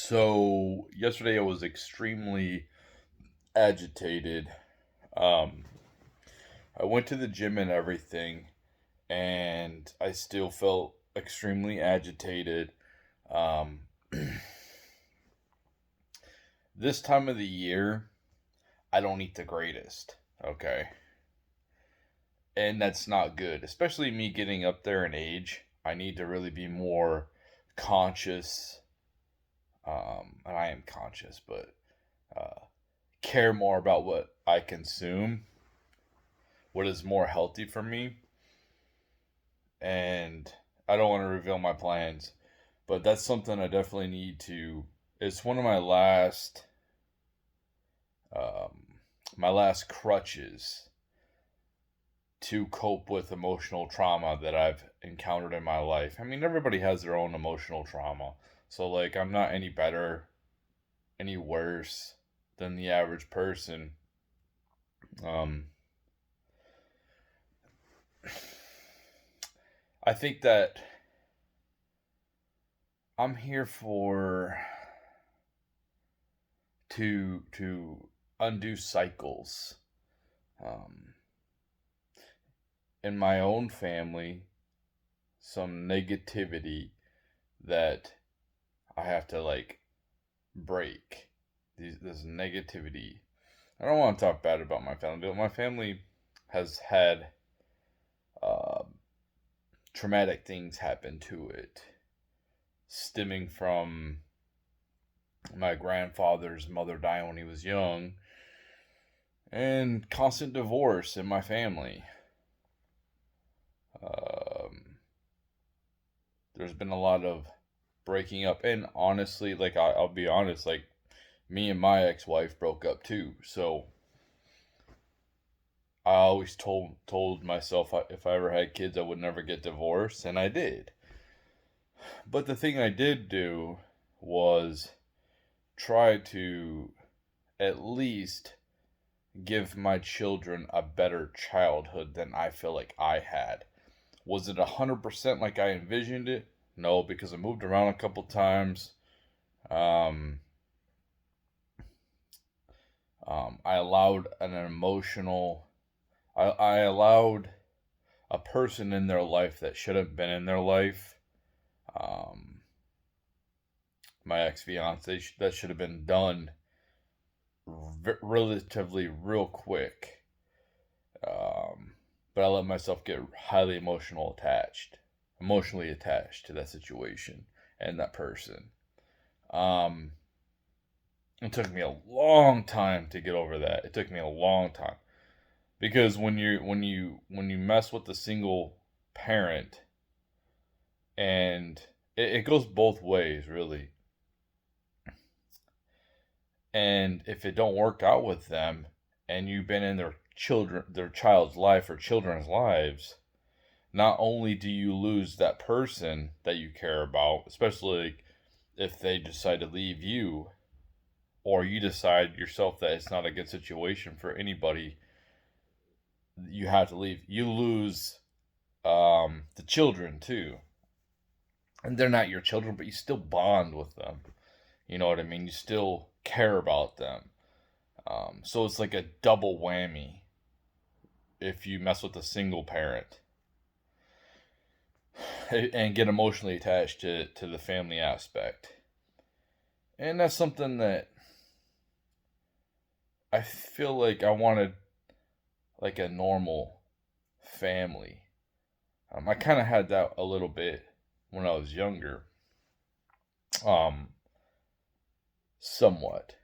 So yesterday I was extremely agitated. Um, I went to the gym and everything, and I still felt extremely agitated. Um, this time of the year, I don't eat the greatest. Okay, and that's not good, especially me getting up there in age. I need to really be more conscious. And I am conscious, but uh, care more about what I consume, what is more healthy for me, and I don't want to reveal my plans, but that's something I definitely need to. It's one of um, my last crutches to cope with emotional trauma that I've encountered in my life. I mean, everybody has their own emotional trauma, so like I'm not any better, any worse than the average person. Um, I think that I'm here for to undo cycles. Um, in my own family, some negativity that I have to like break. This negativity. I don't want to talk bad about my family, but my family has had uh, traumatic things happen to it, stemming from my grandfather's mother dying when he was young, and constant divorce in my family. Um, there's been a lot of breaking up, and honestly, like I'll be honest, like me and my ex-wife broke up too. So I always told myself if I ever had kids, I would never get divorced, and I did. But the thing I did do was try to at least give my children a better childhood than I feel like I had. Was it 100% like I envisioned it? No, because I moved around a couple times. Um, I allowed I allowed a person in their life that should have been in their life. Um, my ex fiance, that should have been done relatively real quick. Um, but I let myself get emotionally attached to that situation and that person. Um, it took me a long time to get over that. It took me a long time because when you mess with a single parent, and it goes both ways really, and if it don't work out with them, and you've been in their child's life or children's lives, not only do you lose that person that you care about, especially if they decide to leave you, or you decide yourself that it's not a good situation for anybody, you have to leave. You lose the children too, and they're not your children, but you still bond with them. You know what I mean? You still care about them. So it's like a double whammy if you mess with a single parent and get emotionally attached to the family aspect. And that's something that I feel like I wanted, like a normal family. I kind of had that a little bit when I was younger, um, somewhat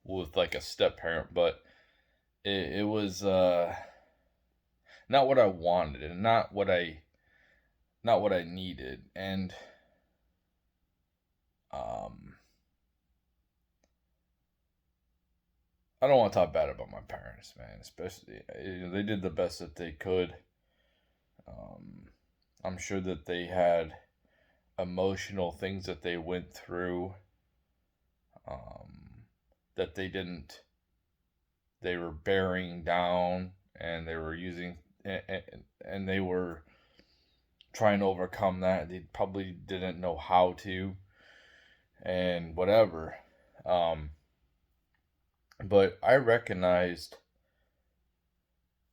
with like a step parent, but it was not what I wanted and not what I needed. And um, I don't want to talk bad about my parents, man. Especially they did the best that they could. Um, I'm sure that they had emotional things that they went through, um, that they were bearing down, and they were using, and they were trying to overcome that. They probably didn't know how to. and whatever. Um, but I recognized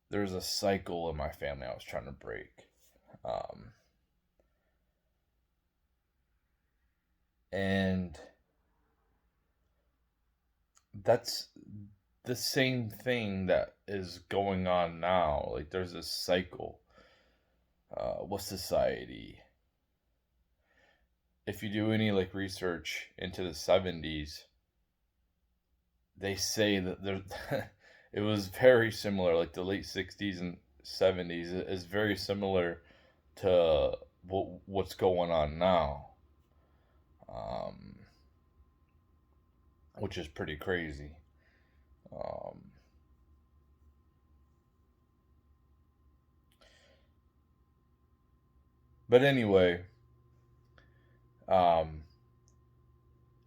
there's a cycle in my family I was trying to break. Um, and that's the same thing that is going on now. Like, there's this cycle with society. If you do any like research into the 70s, they say that there it was very similar, like the late 60s and 70s is very similar to what's going on now, um, which is pretty crazy. Um, but anyway, um,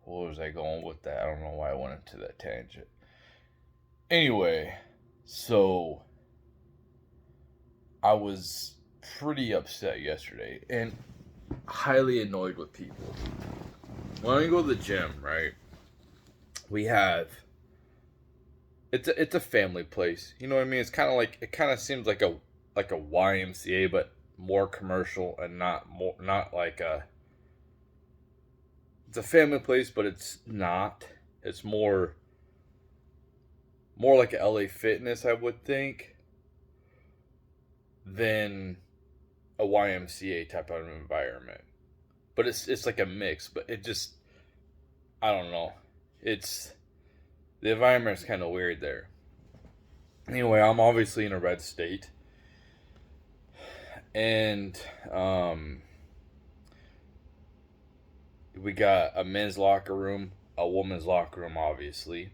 where was I going with that? I don't know why I went into that tangent. Anyway, so I was pretty upset yesterday and highly annoyed with people. When I go to the gym, right? We have it's a family place. You know what I mean? It's kind of like, it kind of seems like a YMCA, but more commercial and not like a. It's a family place, but it's not. It's more like a LA Fitness, I would think, than a YMCA type of environment. But it's like a mix. But it just, I don't know. It's the environment's kind of weird there. Anyway, I'm obviously in a red state, and we got a men's locker room, a woman's locker room, obviously,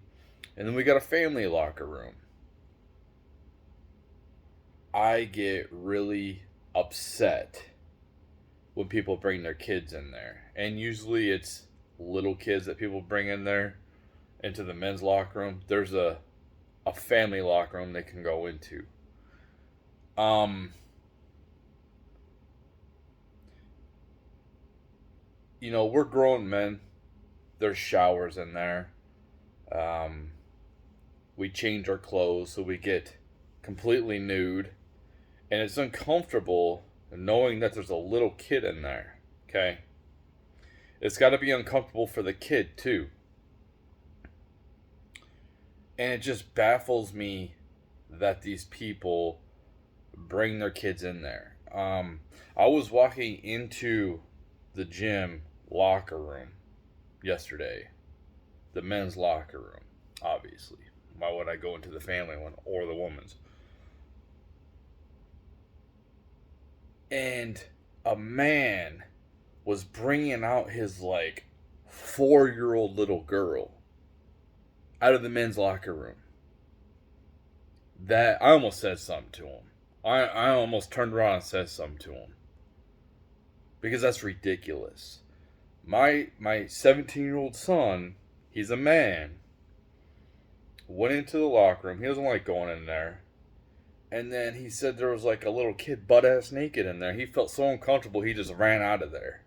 and then we got a family locker room. I get really upset when people bring their kids in there, and usually it's little kids that people bring in there into the men's locker room. There's a family locker room they can go into. Um, we're grown men. There's showers in there. Um, we change our clothes so we get completely nude, and it's uncomfortable knowing that there's a little kid in there. Okay, it's got to be uncomfortable for the kid too, and it just baffles me that these people bring their kids in there. I was walking into the gym locker room yesterday, the men's locker room, obviously. Why would I go into the family one or the woman's? And a man was bringing out his like 4-year-old little girl out of the men's locker room. That I almost said something to him. I almost turned around and said something to him because that's ridiculous. My 17-year-old son, he's a man, went into the locker room. He doesn't like going in there. And then he said there was like a little kid butt ass naked in there. He felt so uncomfortable he just ran out of there.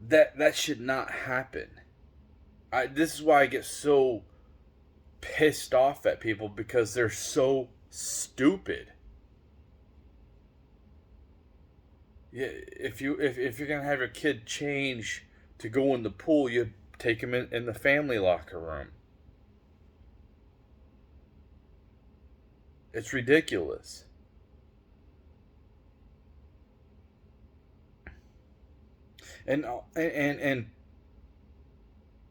That should not happen. This is why I get so pissed off at people, because they're so stupid. Yeah, if you're gonna have your kid change to go in the pool, you take him in the family locker room. It's ridiculous. And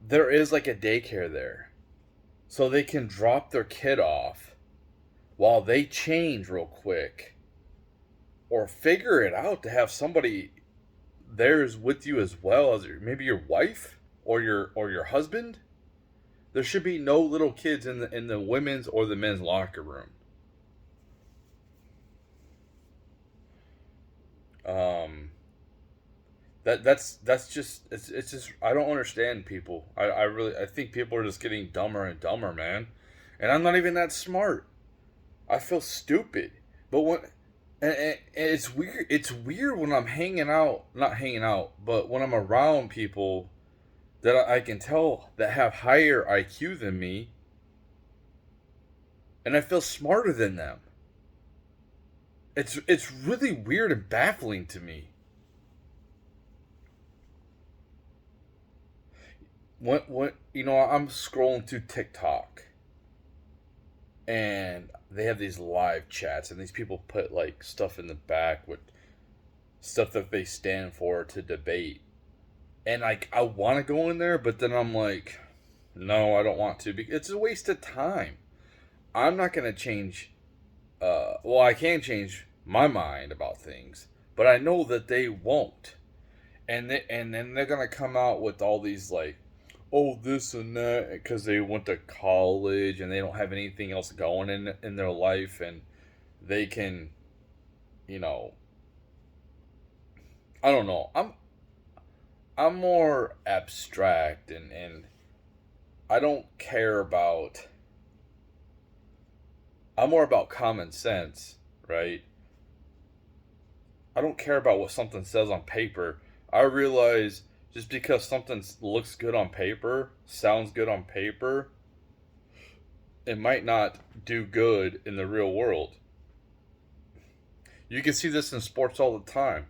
there is like a daycare there, so they can drop their kid off while they change real quick, or figure it out to have somebody there is with you as well, as maybe your wife or your husband. There should be no little kids in the women's or the men's locker room. Um, that's just it's just I don't understand people. I really I think people are just getting dumber and dumber, man. And I'm not even that smart. I feel stupid. But when And it's weird. It's weird when I'm hanging out, not hanging out, but when I'm around people that I can tell that have higher IQ than me, and I feel smarter than them. It's really weird and baffling to me. When I'm scrolling through TikTok, and they have these live chats, and these people put like stuff in the back with stuff that they stand for to debate, and like I want to go in there, but then I'm like, no, I don't want to. Because it's a waste of time. I'm not gonna change. Well, I can change my mind about things, but I know that they won't. And then they're gonna come out with all these like, oh, this and that, because they went to college and they don't have anything else going in their life, and they can, you know, I don't know. I'm more abstract, and I don't care about. I'm more about common sense, right? I don't care about what something says on paper. I realize just because something looks good on paper, sounds good on paper, it might not do good in the real world. You can see this in sports all the time.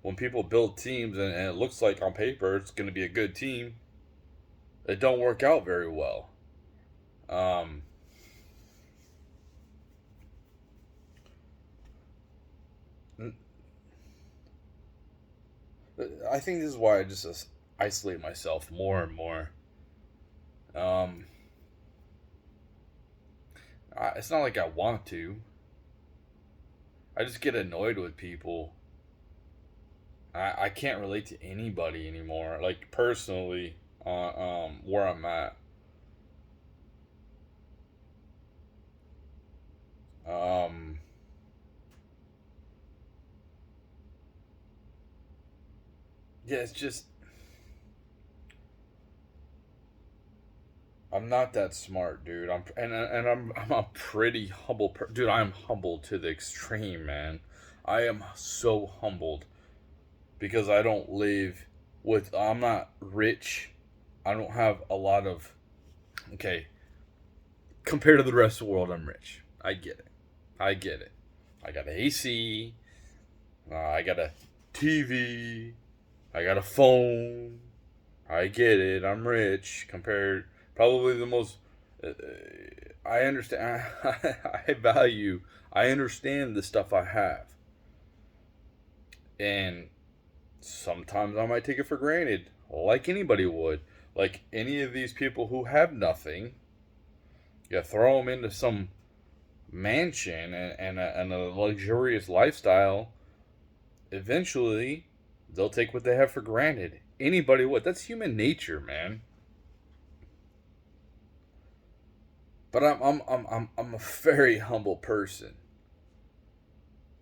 When people build teams and it looks like on paper it's going to be a good team, it don't work out very well. Um, I think this is why I just isolate myself more and more. Um, it's not like I want to. I just get annoyed with people. I can't relate to anybody anymore. Like personally, where I'm at. Um, yeah, it's just I'm not that smart, dude. I'm a pretty dude. I'm humble to the extreme, man. I am so humbled because I don't live with. I'm not rich. I don't have a lot of. Okay, compared to the rest of the world, I'm rich. I get it. I get it. I got an AC. I got a TV. I got a phone. I get it. I'm rich compared. Probably the most. I understand. I value. I understand the stuff I have, and sometimes I might take it for granted, like anybody would. Like any of these people who have nothing, you throw them into some mansion and a luxurious lifestyle. Eventually, they'll take what they have for granted. Anybody would. That's human nature, man. But I'm a very humble person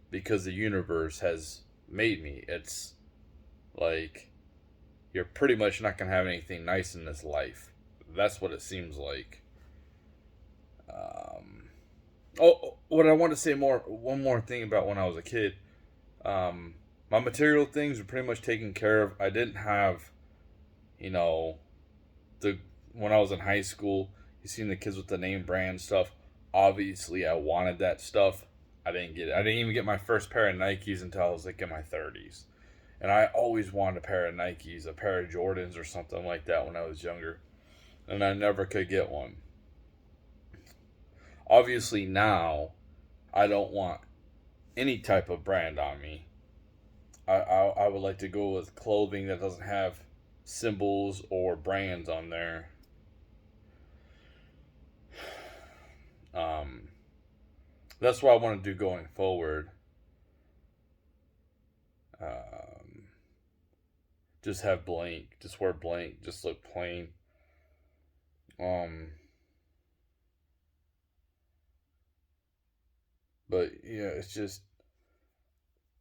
because the universe has made me. It's like you're pretty much not gonna have anything nice in this life. That's what it seems like. Um, what I want to say one more thing about when I was a kid. Um, my material things were pretty much taken care of. I didn't have, you know, the when I was in high school. You seen the kids with the name brand stuff. Obviously, I wanted that stuff. I didn't get it. I didn't even get my first pair of Nikes until I was like in my 30s. And I always wanted a pair of Nikes, a pair of Jordans or something like that when I was younger. And I never could get one. Obviously, now I don't want any type of brand on me. I would like to go with clothing that doesn't have symbols or brands on there. Um, that's what I want to do going forward. Um, just have blank, just wear blank, just look plain. Um, but yeah, it's just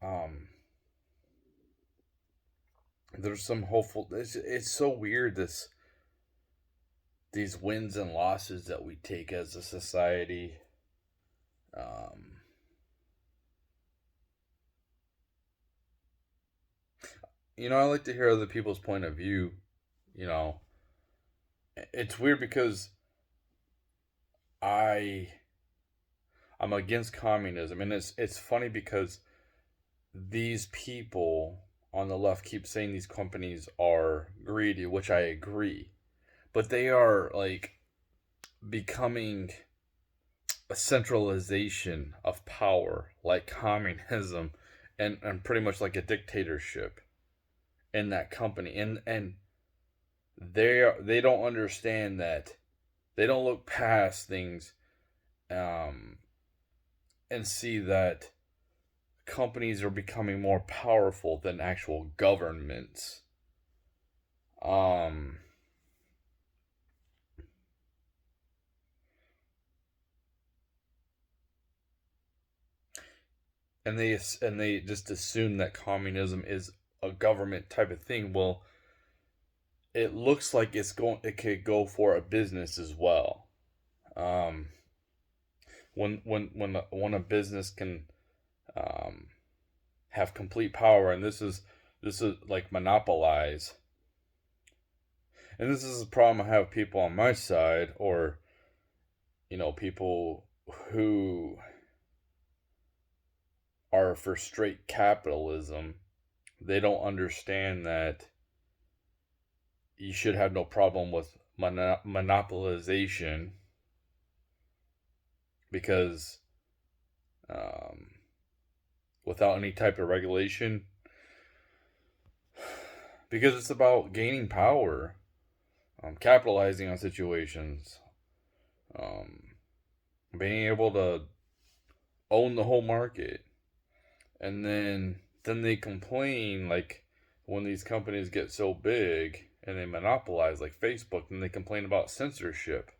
um, there's some hopeful. It's so weird these wins and losses that we take as a society. Um, I like to hear other people's point of view. You know, it's weird because I I'm against communism, and it's funny because these people on the left keep saying these companies are greedy, which I agree, but they are like becoming a centralization of power, like communism, and pretty much like a dictatorship in that company, and they don't understand that they don't look past things, um, and see that companies are becoming more powerful than actual governments. Um, and they just assume that communism is a government type of thing. Well, it looks like it could go for a business as well. Um, when a business can um, have complete power, and this is like monopolize, and this is a problem I have with people on my side, or people who are for straight capitalism. They don't understand that you should have no problem with monopolization, because um, without any type of regulation, because it's about gaining power, capitalizing on situations, um, being able to own the whole market. And then they complain, like when these companies get so big and they monopolize, like Facebook, and they complain about censorship.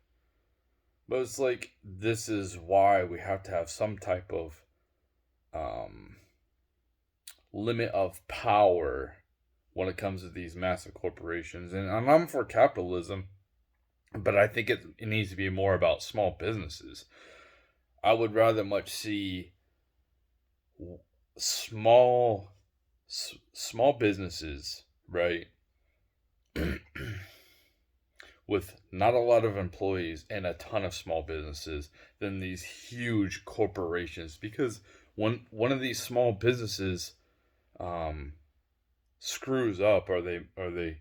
But it's like, this is why we have to have some type of um, limit of power when it comes to these massive corporations. And I'm for capitalism, but I think it needs to be more about small businesses. I would rather much see small small businesses, right? With not a lot of employees and a ton of small businesses than these huge corporations, because one of these small businesses um, screws up, or they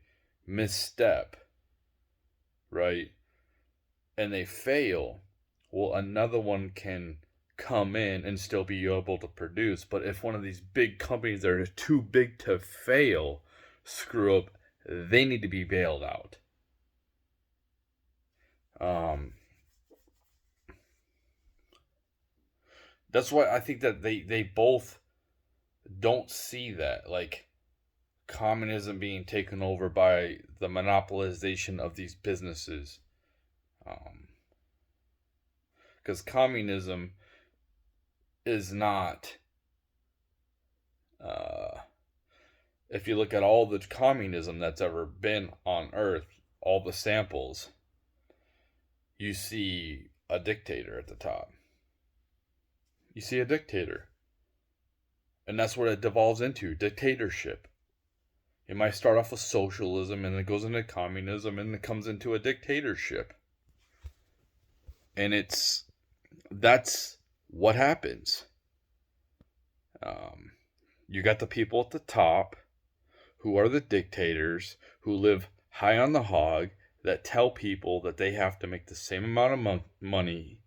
misstep, right, and they fail, well, another one can come in and still be able to produce. But if one of these big companies that are too big to fail screw up, they need to be bailed out. Um, that's why I think that they both don't see that, like communism being taken over by the monopolization of these businesses. Because communism is not, uh, if you look at all the communism that's ever been on Earth, all the samples, you see a dictator at the top. You see a dictator. And that's what it devolves into, dictatorship. It might start off with socialism, and it goes into communism, and it comes into a dictatorship. And that's what happens. Um, you got the people at the top who are the dictators, who live high on the hog, that tell people that they have to make the same amount of money,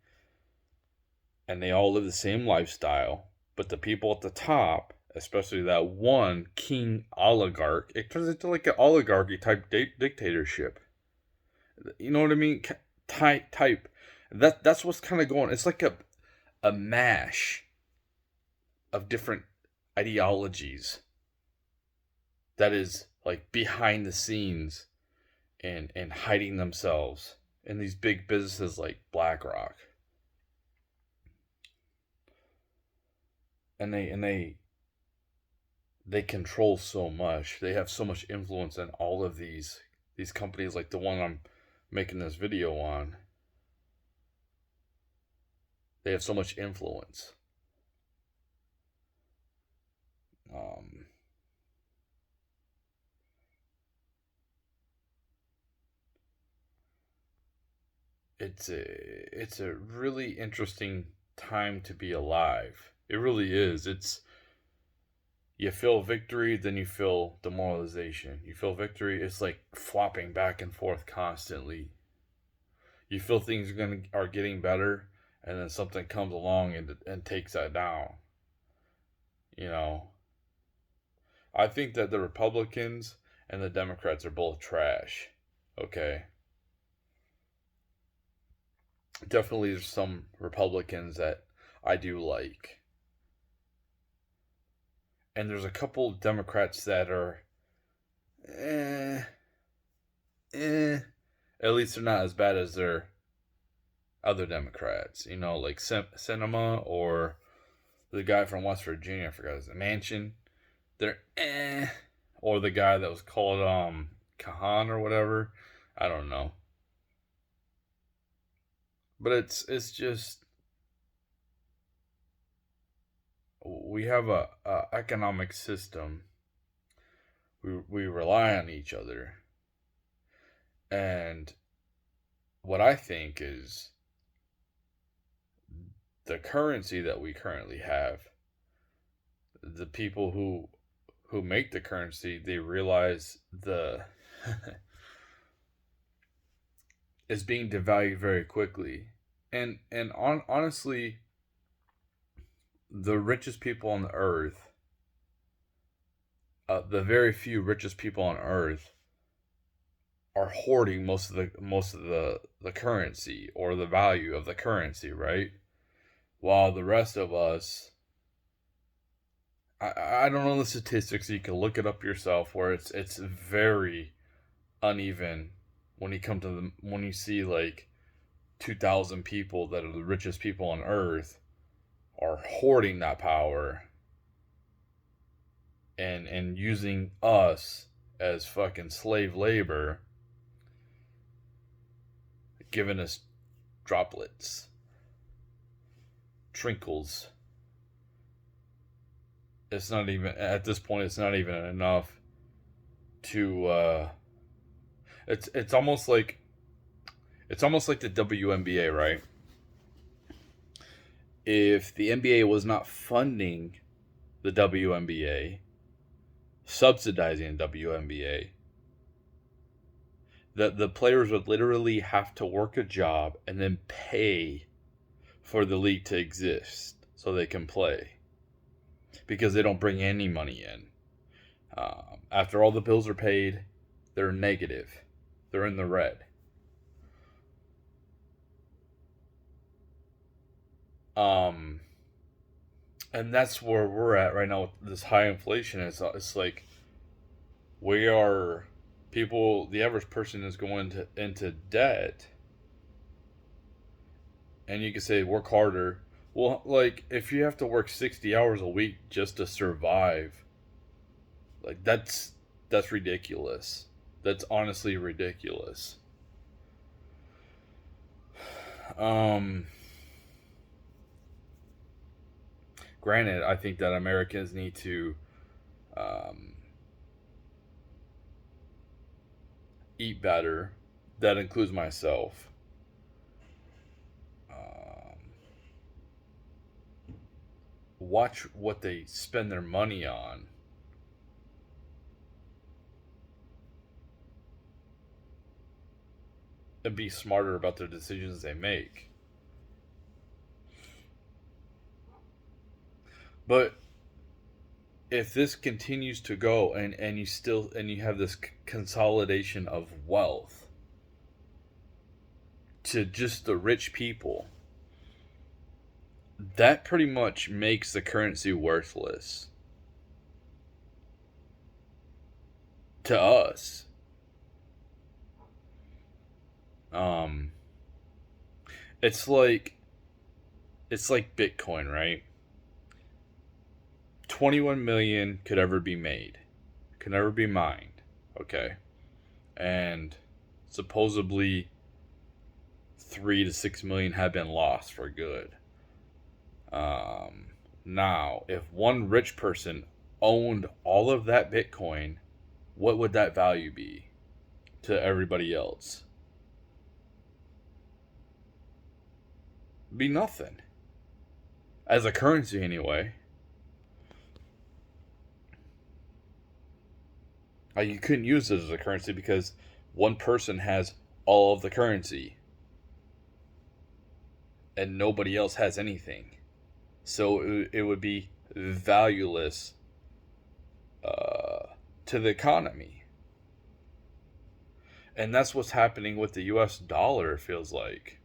and they all live the same lifestyle. But the people at the top, especially that one king oligarch, it turns into like an oligarchy type dictatorship. You know what I mean? Type. That's what's kind of going. It's like a mash of different ideologies that is like behind the scenes, and hiding themselves in these big businesses like BlackRock. And they control so much. They have so much influence in all of these companies, like the one I'm making this video on. They have so much influence. Um, it's a really interesting time to be alive. It really is. It's You feel victory, then you feel demoralization. You feel victory, it's like flopping back and forth constantly. You feel things are getting better, and then something comes along and takes that down. You know, I think that the Republicans and the Democrats are both trash. Okay. Definitely there's some Republicans that I do like. And there's a couple Democrats that are eh, eh. At least they're not as bad as their other Democrats. Like Cinema or the guy from West Virginia, I forgot his name, Manchin. They're eh. Or the guy that was called Kahan or whatever. I don't know. But it's just we have a economic system. We rely on each other. And what I think is the currency that we currently have, the people who make the currency, they realize the is being devalued very quickly. And honestly, the richest people on the earth, the very few richest people on earth, are hoarding most of the currency or the value of the currency, right? While the rest of us, I don't know the statistics. You can look it up yourself. Where it's very uneven when you see like 2,000 people that are the richest people on earth are hoarding that power and using us as fucking slave labor, giving us droplets, trinkles. It's not even at this point. It's not even enough to. It's almost like the WNBA, right? If the NBA was not funding the WNBA, subsidizing the WNBA, that the players would literally have to work a job and then pay for the league to exist so they can play, because they don't bring any money in. After all the bills are paid, they're negative. They're in the red. And that's where we're at right now with this high inflation. It's like we are people. The average person is going into debt, and you can say work harder. Well, like if you have to work 60 hours a week just to survive, like that's ridiculous. That's honestly ridiculous. Um, Granted, I think that Americans need to um, eat better. That includes myself. Um, watch what they spend their money on. And be smarter about the decisions they make. But if this continues to go and you have this consolidation of wealth to just the rich people, that pretty much makes the currency worthless to us. Um, it's like Bitcoin, right? 21 million could ever be made, could never be mined, okay? And supposedly 3 to 6 million have been lost for good. Now, if one rich person owned all of that Bitcoin, what would that value be to everybody else? Be nothing. As a currency, anyway. You couldn't use it as a currency because one person has all of the currency and nobody else has anything. So it would be valueless to the economy. And that's what's happening with the US dollar, it feels like.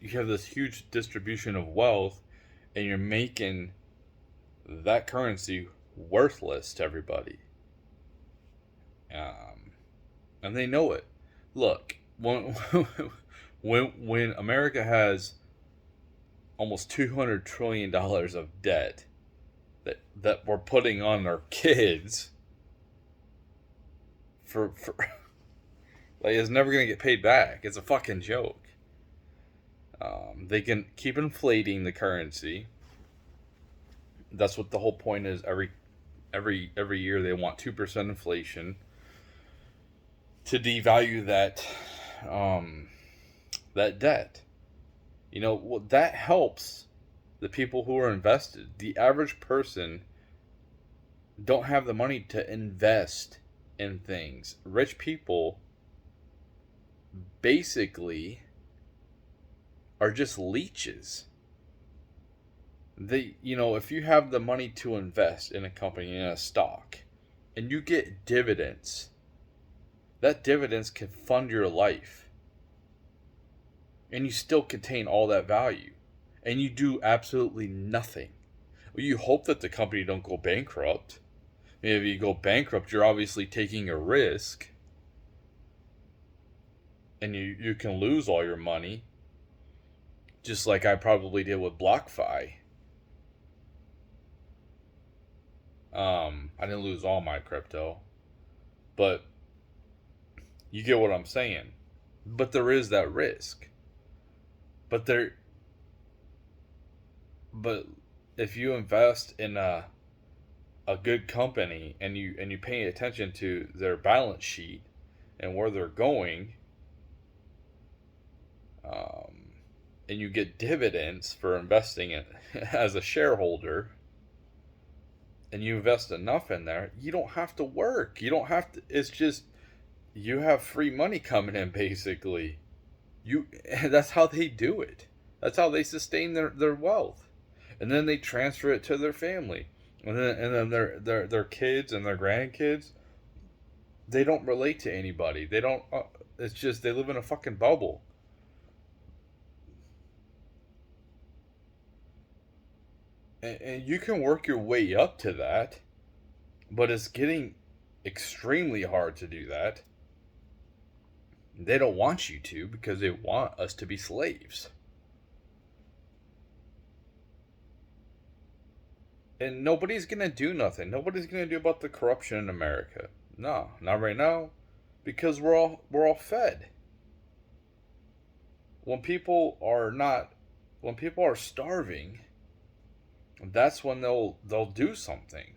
You have this huge distribution of wealth, and you're making that currency worthless to everybody. And they know it. Look, when America has almost $200 trillion of debt that we're putting on our kids for like, it's never gonna get paid back. It's a fucking joke. They can keep inflating the currency. That's what the whole point is. Every year they want 2% inflation to devalue that debt. You know, well, that helps the people who are invested. The average person don't have the money to invest in things. Rich people basically are just leeches. If you have the money to invest in a company, in a stock, and you get dividends, that dividends can fund your life. And you still contain all that value. And you do absolutely nothing. Well, you hope that the company don't go bankrupt. If you go bankrupt, you're obviously taking a risk. And you can lose all your money. Just like I probably did with BlockFi. I didn't lose all my crypto. But you get what I'm saying. But there is that risk. But if you invest in a good company and you pay attention to their balance sheet and where they're going, and you get dividends for investing in as a shareholder, and you invest enough in there, you don't have to work. You don't have to. It's just you have free money coming in, basically. That's how they do it. That's how they sustain their wealth. And then they transfer it to their family. And then their kids and their grandkids, they don't relate to anybody. They don't it's just they live in a fucking bubble. And you can work your way up to that, but it's getting extremely hard to do that. They don't want you to because they want us to be slaves. And nobody's going to do nothing. Nobody's going to do about the corruption in America. No, not right now, because we're all fed. When people are starving, that's when they'll do something.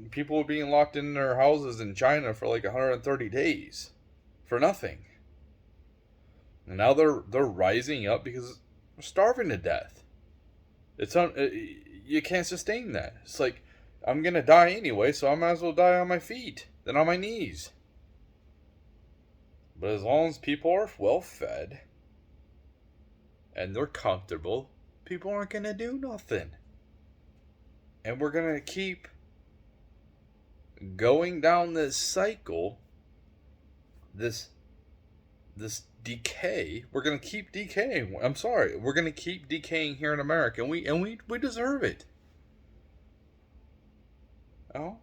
People are being locked in their houses in China for like 130 days for nothing. And now they're rising up because they're starving to death. You can't sustain that. It's like, I'm going to die anyway, so I might as well die on my feet than on my knees. But as long as people are well fed and they're comfortable, people aren't going to do nothing. And we're going to keep going down this cycle, this decay. We're gonna keep decaying. I'm sorry, we're gonna keep decaying here in America, and we deserve it. Oh,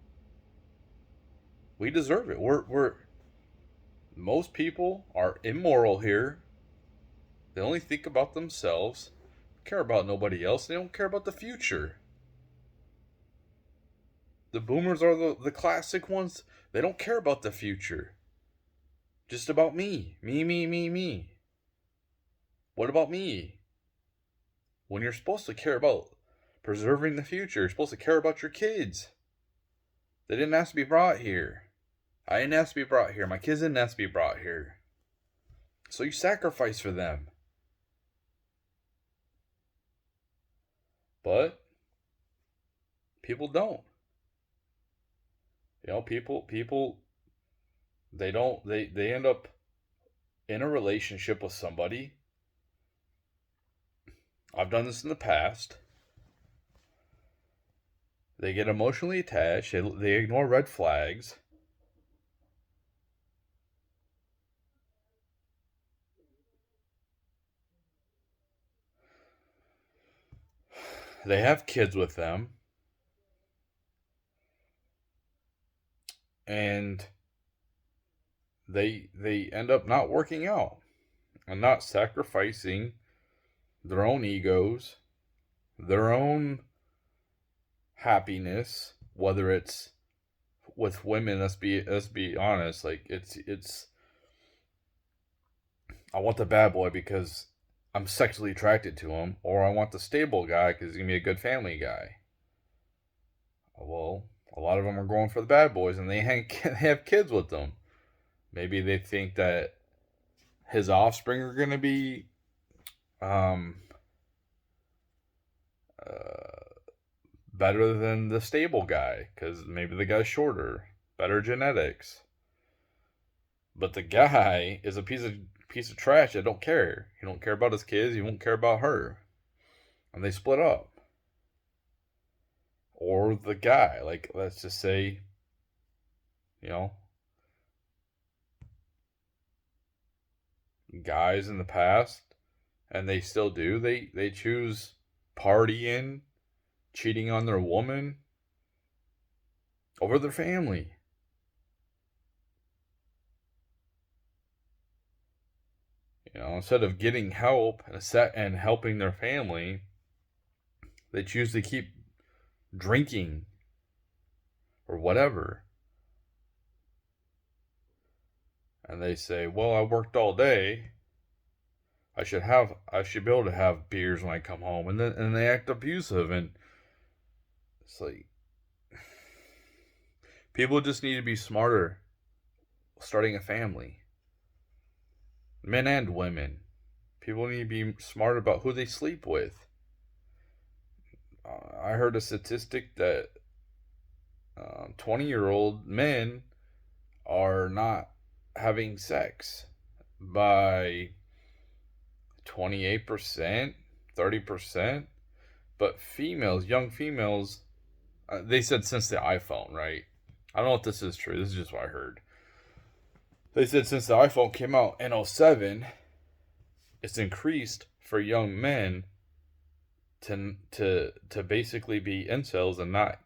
we deserve it. We're most people are immoral here. They only think about themselves, care about nobody else. They don't care about the future. The boomers are the classic ones. They don't care about the future. Just about me. Me. What about me? When you're supposed to care about preserving the future, you're supposed to care about your kids. They didn't ask to be brought here. I didn't ask to be brought here. My kids didn't ask to be brought here. So you sacrifice for them. But people don't. People they don't they end up in a relationship with somebody. I've done this in the past. They get emotionally attached. They ignore red flags. They have kids with them. And they end up not working out and not sacrificing their own egos, their own happiness, whether it's with women. Let's be honest. Like it's I want the bad boy because I'm sexually attracted to him, or I want the stable guy because he's gonna be a good family guy. Well, a lot of them are going for the bad boys, and they have kids with them. Maybe they think that his offspring are gonna be um, better than the stable guy because maybe the guy's shorter, better genetics. But the guy is a piece of trash that don't care. He don't care about his kids. He won't care about her, and they split up. Or the guy, like let's just say, you know, guys in the past, and they still do. They choose partying, cheating on their woman over their family. Instead of getting help and helping their family, they choose to keep drinking or whatever. And they say, "Well, I worked all day. I should be able to have beers when I come home." And they act abusive, and it's like people just need to be smarter starting a family. Men and women. People need to be smart about who they sleep with. I heard a statistic that 20-year-old men are not having sex by 28%, 30%. But females, young females, they said since the iPhone, right? I don't know if this is true. This is just what I heard. They said since the iPhone came out in 2007, it's increased for young men to basically be incels and not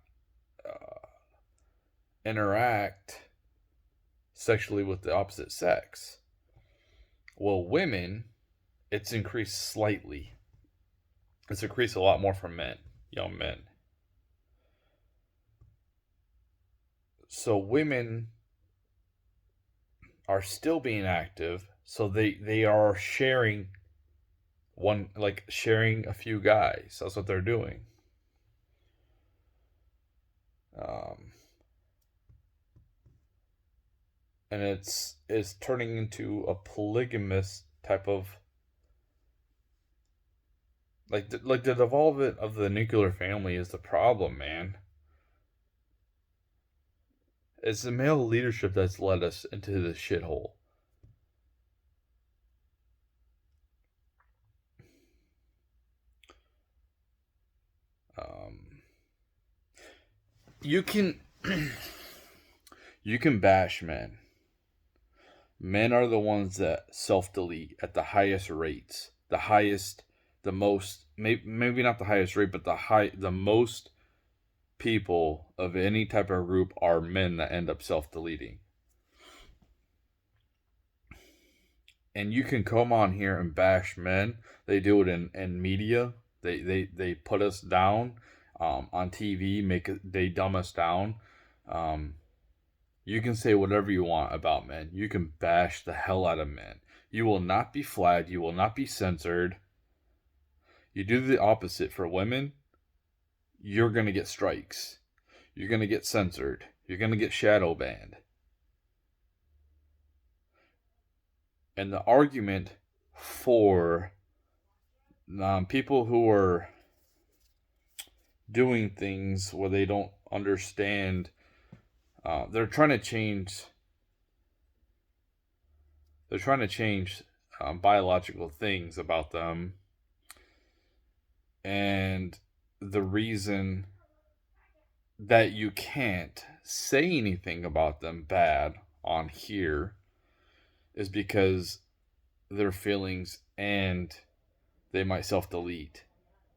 interact sexually with the opposite sex. Well, women, it's increased slightly. It's increased a lot more for men, young men. So women are still being active, so they are sharing sharing a few guys. That's what they're doing. And it's turning into a polygamous type of like the development of the nuclear family is the problem, man. It's the male leadership that's led us into this shithole. You can you can bash men. Men are the ones that self-delete at the highest rates. The most, maybe not the highest rate, but the most people of any type of group are men that end up self-deleting. And you can come on here and bash men. They do it in media. They put us down on TV. They dumb us down. You can say whatever you want about men. You can bash the hell out of men. You will not be flagged. You will not be censored. You do the opposite for women, you're going to get strikes. You're going to get censored. You're going to get shadow banned. And the argument for people who are doing things where they don't understand, they're trying to change. They're trying to change biological things about them, and the reason that you can't say anything about them bad on here is because their feelings and they might self delete.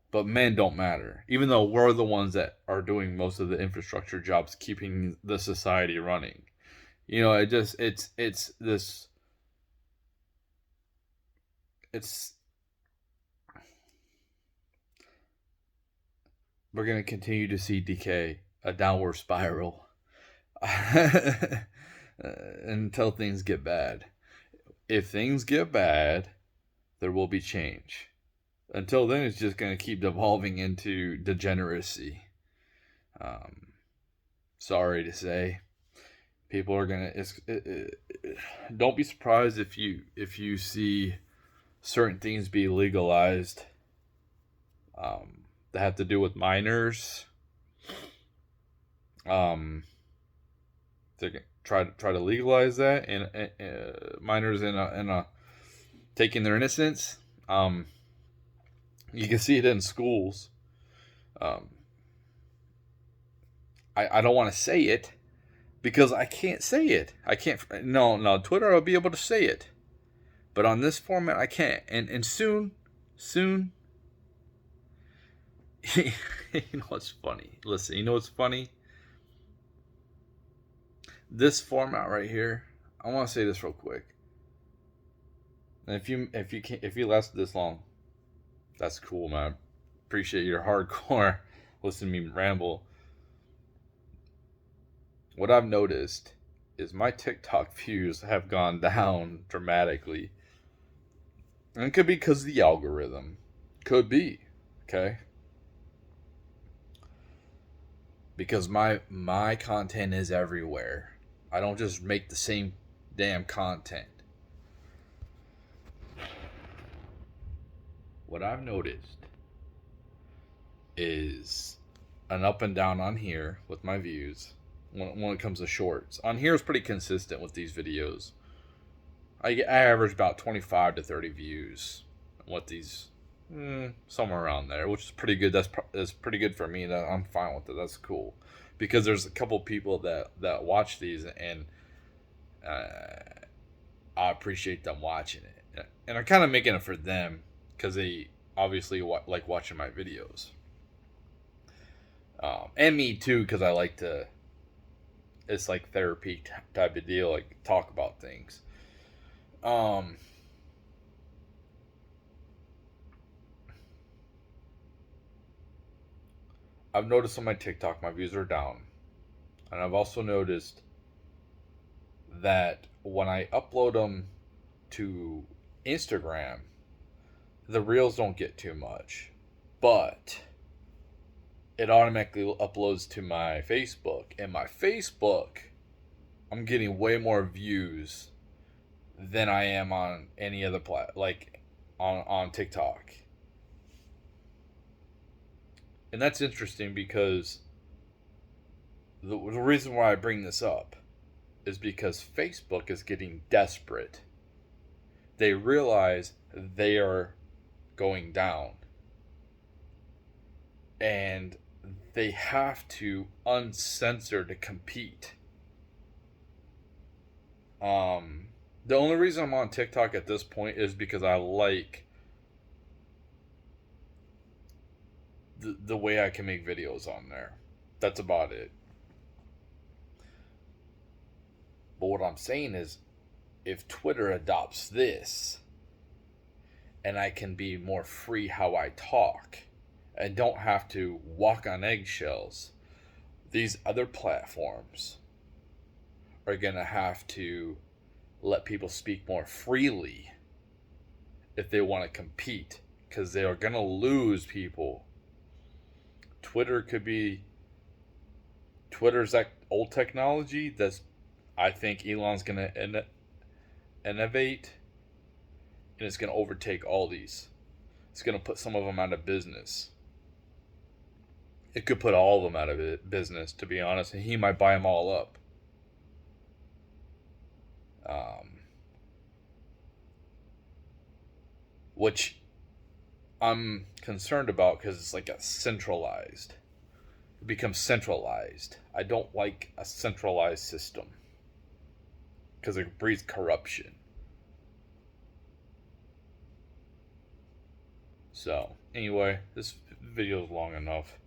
But men don't matter, even though we're the ones that are doing most of the infrastructure jobs, keeping the society running. You know, it's this, it's, we're going to continue to see decay, a downward spiral, until things get bad. If things get bad, there will be change. Until then, it's just going to keep devolving into degeneracy. Sorry to say, people are gonna. Don't be surprised if you see certain things be legalized. That have to do with minors. They try to legalize that, and minors in a taking their innocence. You can see it in schools. I don't want to say it because I can't say it. I can't. No. Twitter, I'll be able to say it, but on this format, I can't. And soon. You know what's funny? Listen, you know what's funny? This format right here. I want to say this real quick. And if you lasted this long, that's cool, man. Appreciate your hardcore listening to me ramble. What I've noticed is my TikTok views have gone down dramatically. And it could be because of the algorithm. Could be. Okay? Because my content is everywhere. I don't just make the same damn content. What I've noticed is an up and down on here with my views when it comes to shorts. On here is pretty consistent with these videos. I average about 25 to 30 views with these, somewhere around there, which is pretty good. That's pretty good for me. That I'm fine with it. That's cool, because there's a couple people that watch these, and I appreciate them watching it, and I'm kind of making it for them because they obviously like watching my videos, and me too, because I like to. It's like therapy type of deal, like talk about things. I've noticed on my TikTok my views are down, and I've also noticed that when I upload them to Instagram, the reels don't get too much, but it automatically uploads to my Facebook, and my Facebook, I'm getting way more views than I am on any other like on TikTok. And that's interesting because the reason why I bring this up is because Facebook is getting desperate. They realize they are going down, and they have to uncensor to compete. The only reason I'm on TikTok at this point is because I like the way I can make videos on there. That's about it. But what I'm saying is, if Twitter adopts this, and I can be more free how I talk, and don't have to walk on eggshells, these other platforms are going to have to let people speak more freely if they want to compete, because they are going to lose people. Twitter's that old technology that's, I think Elon's going to innovate and it's going to overtake all these. It's going to put some of them out of business. It could put all of them out of business, to be honest, and he might buy them all up. Which I'm concerned about because it's like a centralized. It becomes centralized. I don't like a centralized system because it breeds corruption. So, anyway, this video is long enough.